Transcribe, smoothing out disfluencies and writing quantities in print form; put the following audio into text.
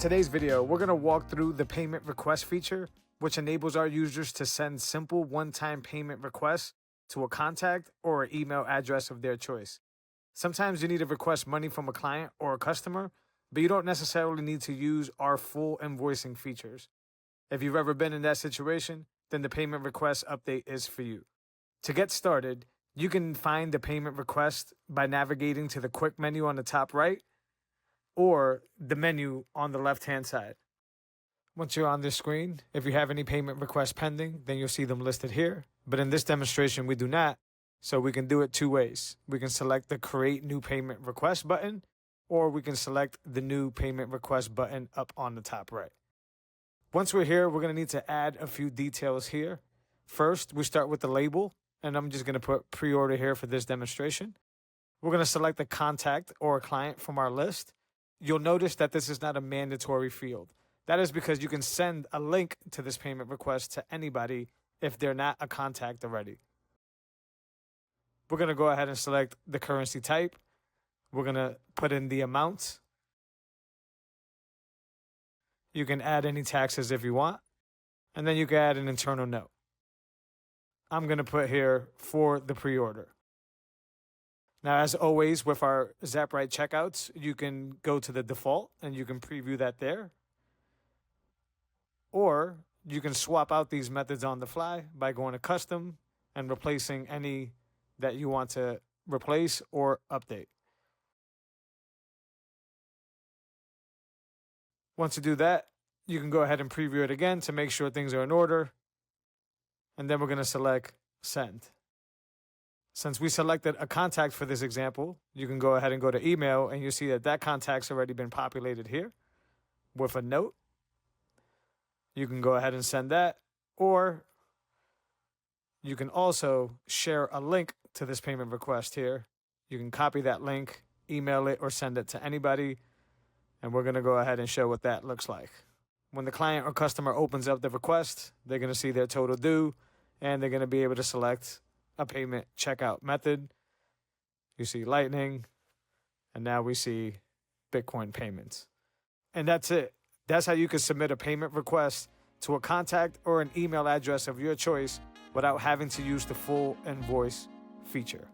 today's video, we're going to walk through the payment request feature, which enables our users to send simple one-time payment requests to a contact or an email address of their choice. Sometimes you need to request money from a client or a customer, but you don't necessarily need to use our full invoicing features. If you've ever been in that situation, then the payment request update is for you. To get started, you can find the payment request by navigating to the quick menu on the top right or the menu on the left-hand side. Once you're on this screen, if you have any payment requests pending, then you'll see them listed here. But in this demonstration, we do not, so we can do it two ways. We can select the Create New Payment Request button, or we can select the New Payment Request button up on the top right. Once we're here, we're going to need to add a few details here. First, we start with the label, and I'm just going to put pre-order here for this demonstration. We're going to select a contact or a client from our list. You'll notice that this is not a mandatory field. That is because you can send a link to this payment request to anybody if they're not a contact already. We're going to go ahead and select the currency type. We're going to put in the amount. You can add any taxes if you want, and then you can add an internal note. I'm going to put here for the pre-order. Now, as always, with our ZapRight checkouts, you can go to the default and you can preview that there. Or you can swap out these methods on the fly by going to custom and replacing any that you want to replace or update. Once you do that, you can go ahead and preview it again to make sure things are in order. And then we're going to select send. Since we selected a contact for this example, you can go ahead and go to email and you see that that contact's already been populated here with a note. You can go ahead and send that, or you can also share a link to this payment request here. You can copy that link, email it, or send it to anybody, and we're going to go ahead and show what that looks like. When the client or customer opens up the request, they're going to see their total due, and they're going to be able to select a payment checkout method. You see Lightning, and now we see Bitcoin payments. And that's it. That's how you can submit a payment request to a contact or an email address of your choice without having to use the full invoice feature.